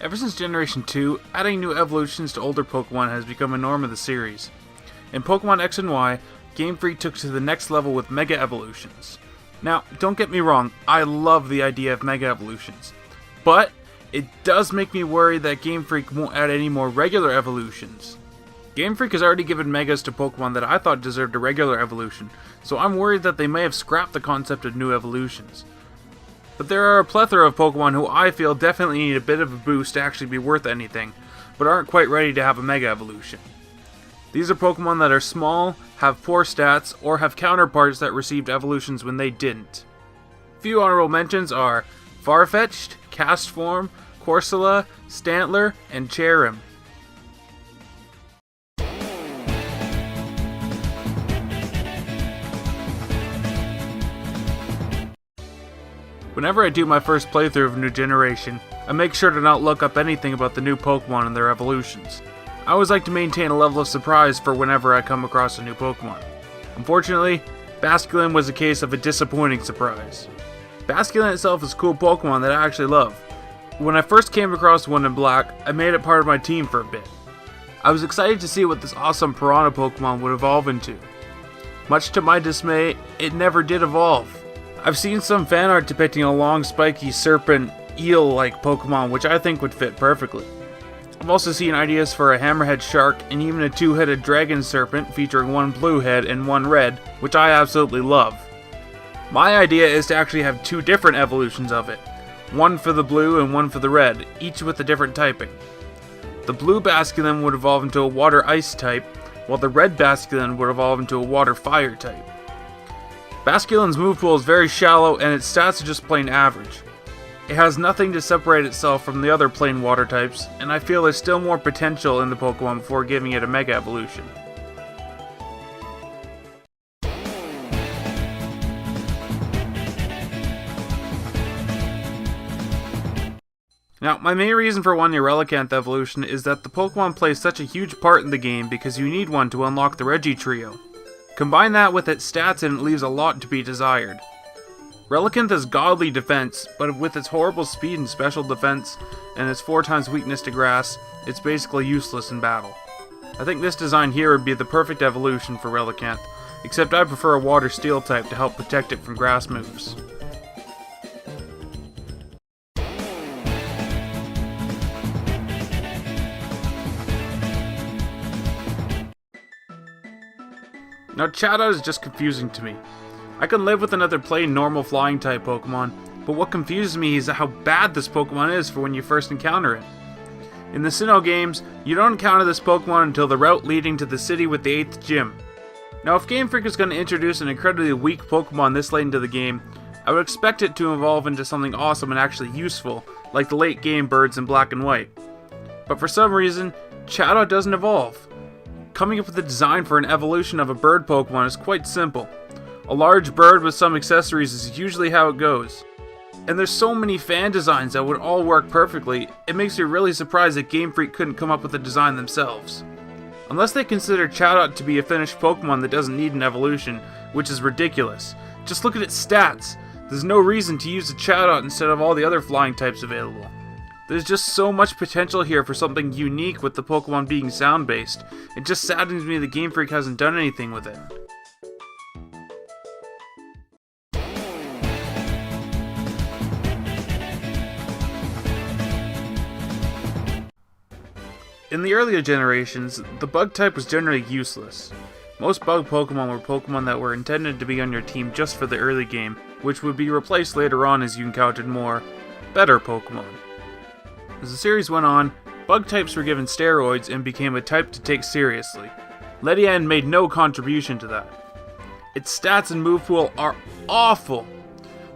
Ever since Generation 2, adding new evolutions to older Pokemon has become a norm of the series. In Pokemon X and Y, Game Freak took it to the next level with Mega Evolutions. Now, don't get me wrong, I love the idea of Mega Evolutions, but it does make me worry that Game Freak won't add any more regular evolutions. Game Freak has already given Megas to Pokemon that I thought deserved a regular evolution, so I'm worried that they may have scrapped the concept of new evolutions. But there are a plethora of Pokemon who I feel definitely need a bit of a boost to actually be worth anything, but aren't quite ready to have a Mega Evolution. These are Pokemon that are small, have poor stats, or have counterparts that received evolutions when they didn't. Few honorable mentions are Farfetch'd, Castform, Corsola, Stantler, and Cherim. Whenever I do my first playthrough of a new generation, I make sure to not look up anything about the new Pokemon and their evolutions. I always like to maintain a level of surprise for whenever I come across a new Pokemon. Unfortunately, Basculin was a case of a disappointing surprise. Basculin itself is a cool Pokemon that I actually love. When I first came across one in black, I made it part of my team for a bit. I was excited to see what this awesome Piranha Pokemon would evolve into. Much to my dismay, it never did evolve. I've seen some fan art depicting a long, spiky, serpent, eel-like Pokemon, which I think would fit perfectly. I've also seen ideas for a hammerhead shark and even a two-headed dragon serpent featuring one blue head and one red, which I absolutely love. My idea is to actually have two different evolutions of it, one for the blue and one for the red, each with a different typing. The blue Basculin would evolve into a water-ice type, while the red Basculin would evolve into a water-fire type. Basculin's move pool is very shallow and its stats are just plain average. It has nothing to separate itself from the other plain water types, and I feel there's still more potential in the Pokemon before giving it a Mega Evolution. Now, my main reason for wanting a Relicanth evolution is that the Pokemon plays such a huge part in the game because you need one to unlock the Regi Trio. Combine that with its stats and it leaves a lot to be desired. Relicanth has godly defense, but with its horrible speed and special defense, and its 4 times weakness to grass, it's basically useless in battle. I think this design here would be the perfect evolution for Relicanth, except I prefer a water steel type to help protect it from grass moves. Now Chatot is just confusing to me. I can live with another plain normal flying type Pokemon, but what confuses me is how bad this Pokemon is for when you first encounter it. In the Sinnoh games, you don't encounter this Pokemon until the route leading to the city with the 8th gym. Now if Game Freak is going to introduce an incredibly weak Pokemon this late into the game, I would expect it to evolve into something awesome and actually useful, like the late game birds in Black and White. But for some reason, Chatot doesn't evolve. Coming up with a design for an evolution of a bird Pokemon is quite simple. A large bird with some accessories is usually how it goes. And there's so many fan designs that would all work perfectly, it makes me really surprised that Game Freak couldn't come up with a design themselves. Unless they consider Chatot to be a finished Pokemon that doesn't need an evolution, which is ridiculous. Just look at its stats. There's no reason to use a Chatot instead of all the other flying types available. There's just so much potential here for something unique with the Pokemon being sound-based. It just saddens me that Game Freak hasn't done anything with it. In the earlier generations, the bug type was generally useless. Most bug Pokemon were Pokemon that were intended to be on your team just for the early game, which would be replaced later on as you encountered more better Pokemon. As the series went on, bug types were given steroids and became a type to take seriously. Ledian made no contribution to that. Its stats and move pool are awful.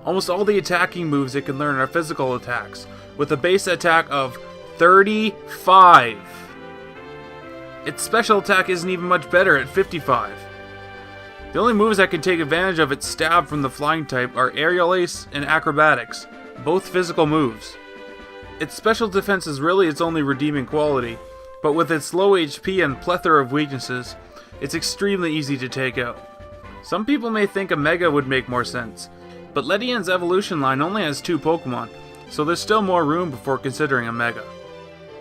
Almost all the attacking moves it can learn are physical attacks, with a base attack of 35. Its special attack isn't even much better at 55. The only moves that can take advantage of its stab from the flying type are Aerial Ace and Acrobatics, both physical moves. Its special defense is really its only redeeming quality, but with its low HP and plethora of weaknesses, it's extremely easy to take out. Some people may think a Mega would make more sense, but Ledian's evolution line only has 2 Pokemon, so there's still more room before considering a Mega.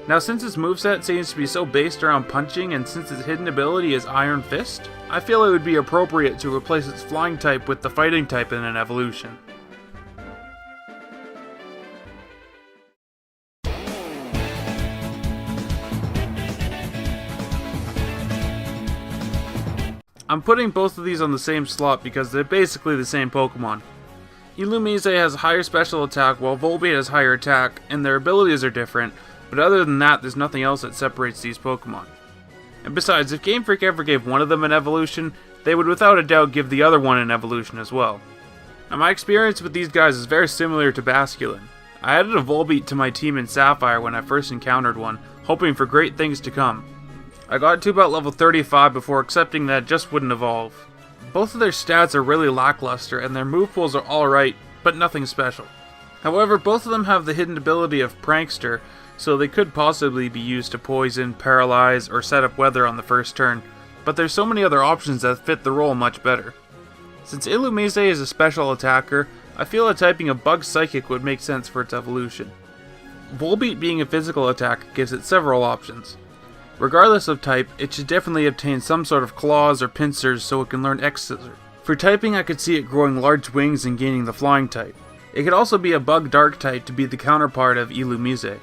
Now since its moveset seems to be so based around punching and since its hidden ability is Iron Fist, I feel it would be appropriate to replace its flying type with the fighting type in an evolution. I'm putting both of these on the same slot because they're basically the same Pokemon. Illumise has higher special attack while Volbeat has higher attack, and their abilities are different, but other than that there's nothing else that separates these Pokemon. And besides, if Game Freak ever gave one of them an evolution, they would without a doubt give the other one an evolution as well. Now my experience with these guys is very similar to Basculin. I added a Volbeat to my team in Sapphire when I first encountered one, hoping for great things to come. I got to about level 35 before accepting that it just wouldn't evolve. Both of their stats are really lackluster and their move pools are alright, but nothing special. However, both of them have the hidden ability of Prankster, so they could possibly be used to poison, paralyze, or set up weather on the first turn, but there's so many other options that fit the role much better. Since Illumise is a special attacker, I feel that typing a Bug Psychic would make sense for its evolution. Volbeat being a physical attack gives it several options. Regardless of type, it should definitely obtain some sort of claws or pincers so it can learn X-Scissor. For typing, I could see it growing large wings and gaining the flying type. It could also be a Bug Dark type to be the counterpart of Illumise.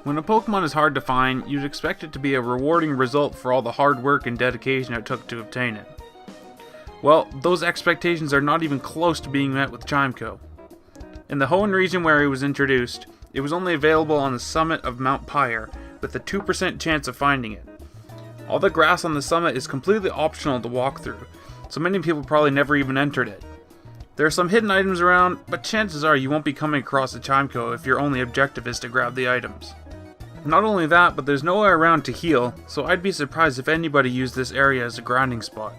When a Pokemon is hard to find, you'd expect it to be a rewarding result for all the hard work and dedication it took to obtain it. Well, those expectations are not even close to being met with Chimecho. In the Hoenn region where it was introduced, it was only available on the summit of Mount Pyre, with a 2% chance of finding it. All the grass on the summit is completely optional to walk through, so many people probably never even entered it. There are some hidden items around, but chances are you won't be coming across a Chimecho if your only objective is to grab the items. Not only that, but there's nowhere around to heal, so I'd be surprised if anybody used this area as a grinding spot.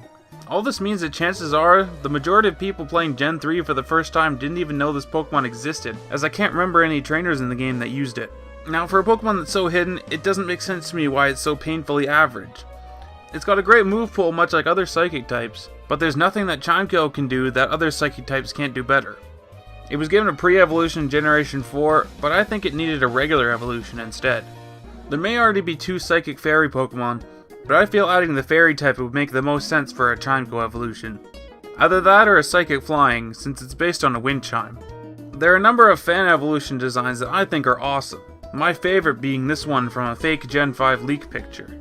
All this means that chances are, the majority of people playing Gen 3 for the first time didn't even know this Pokemon existed, as I can't remember any trainers in the game that used it. Now for a Pokemon that's so hidden, it doesn't make sense to me why it's so painfully average. It's got a great move pool much like other Psychic types, but there's nothing that Chimecho can do that other Psychic types can't do better. It was given a pre-evolution Generation 4, but I think it needed a regular evolution instead. There may already be 2 Psychic Fairy Pokemon, but I feel adding the Fairy type would make the most sense for a Chimecho evolution. Either that or a Psychic Flying, since it's based on a Wind Chime. There are a number of fan evolution designs that I think are awesome, my favorite being this one from a fake Gen 5 leak picture.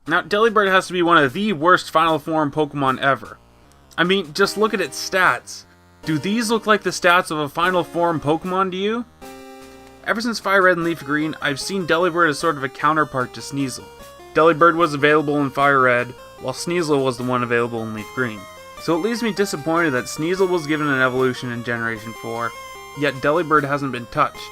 Now, Delibird has to be one of the worst Final Form Pokemon ever. I mean, just look at its stats. Do these look like the stats of a Final Form Pokemon to you? Ever since Fire Red and Leaf Green, I've seen Delibird as sort of a counterpart to Sneasel. Delibird was available in Fire Red, while Sneasel was the one available in Leaf Green. So it leaves me disappointed that Sneasel was given an evolution in Generation 4, yet Delibird hasn't been touched.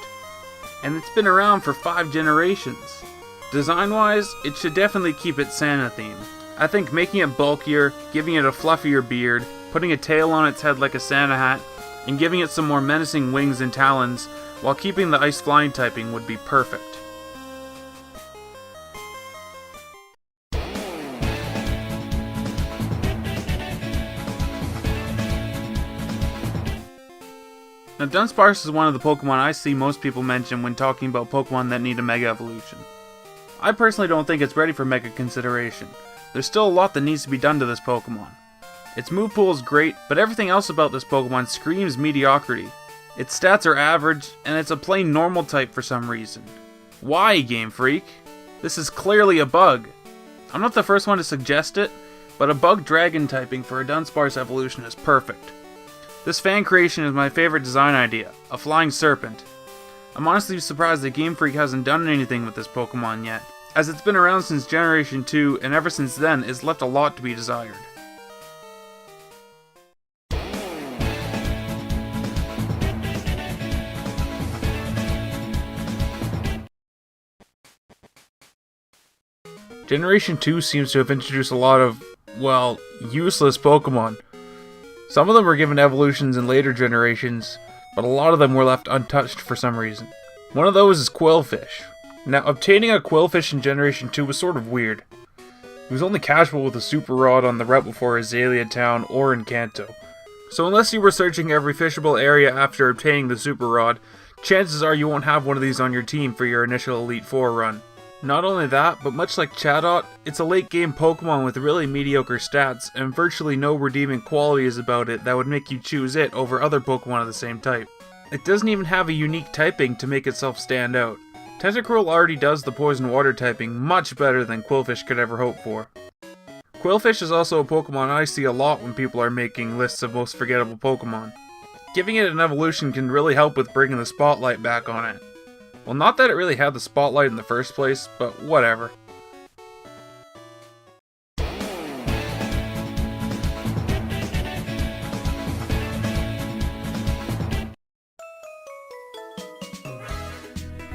And it's been around for 5 generations. Design-wise, it should definitely keep its Santa theme. I think making it bulkier, giving it a fluffier beard, putting a tail on its head like a Santa hat, and giving it some more menacing wings and talons, while keeping the ice flying typing would be perfect. Now Dunsparce is one of the Pokemon I see most people mention when talking about Pokemon that need a Mega Evolution. I personally don't think it's ready for Mega consideration. There's still a lot that needs to be done to this Pokemon. Its move pool is great, but everything else about this Pokemon screams mediocrity. Its stats are average, and it's a plain normal type for some reason. Why, Game Freak? This is clearly a bug. I'm not the first one to suggest it, but a bug dragon typing for a Dunsparce evolution is perfect. This fan creation is my favorite design idea, a flying serpent. I'm honestly surprised that Game Freak hasn't done anything with this Pokemon yet, as it's been around since Generation 2, and ever since then, it's left a lot to be desired. Generation 2 seems to have introduced a lot of, well, useless Pokemon. Some of them were given evolutions in later generations, but a lot of them were left untouched for some reason. One of those is Qwilfish. Now, obtaining a Qwilfish in Generation 2 was sort of weird. It was only casual with a Super Rod on the route before Azalea Town or in Kanto. So unless you were searching every fishable area after obtaining the Super Rod, chances are you won't have one of these on your team for your initial Elite Four run. Not only that, but much like Chatot, it's a late game Pokemon with really mediocre stats and virtually no redeeming qualities about it that would make you choose it over other Pokemon of the same type. It doesn't even have a unique typing to make itself stand out. Tentacruel already does the poison water typing much better than Qwilfish could ever hope for. Qwilfish is also a Pokemon I see a lot when people are making lists of most forgettable Pokemon. Giving it an evolution can really help with bringing the spotlight back on it. Well, not that it really had the spotlight in the first place, but whatever.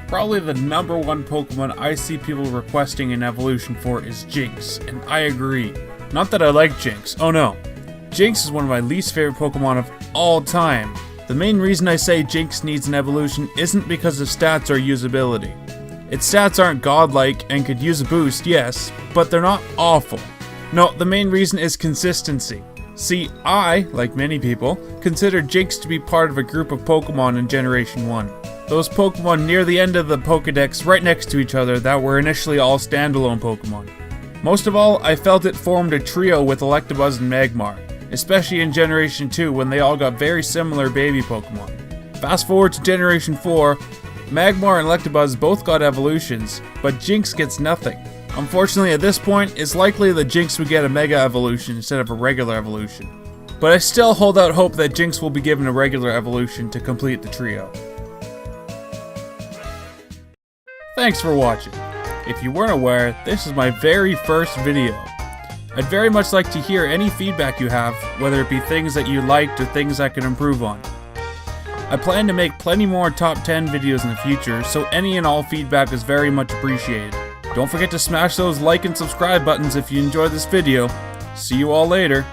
Probably the #1 Pokemon I see people requesting an evolution for is Jynx, and I agree. Not that I like Jynx, oh no. Jynx is one of my least favorite Pokemon of all time. The main reason I say Jynx needs an evolution isn't because of stats or usability. Its stats aren't godlike and could use a boost, yes, but they're not awful. No, the main reason is consistency. See, I, like many people, consider Jynx to be part of a group of Pokemon in Generation 1. Those Pokemon near the end of the Pokedex right next to each other that were initially all standalone Pokemon. Most of all, I felt it formed a trio with Electabuzz and Magmar, especially in Generation 2 when they all got very similar baby Pokemon. Fast forward to Generation 4, Magmar and Electabuzz both got evolutions, but Jynx gets nothing. Unfortunately at this point, it's likely that Jynx would get a Mega Evolution instead of a regular evolution. But I still hold out hope that Jynx will be given a regular evolution to complete the trio. Thanks for watching. If you weren't aware, this is my very first video. I'd very much like to hear any feedback you have, whether it be things that you liked or things I can improve on. I plan to make plenty more top 10 videos in the future, so any and all feedback is very much appreciated. Don't forget to smash those like and subscribe buttons if you enjoyed this video. See you all later.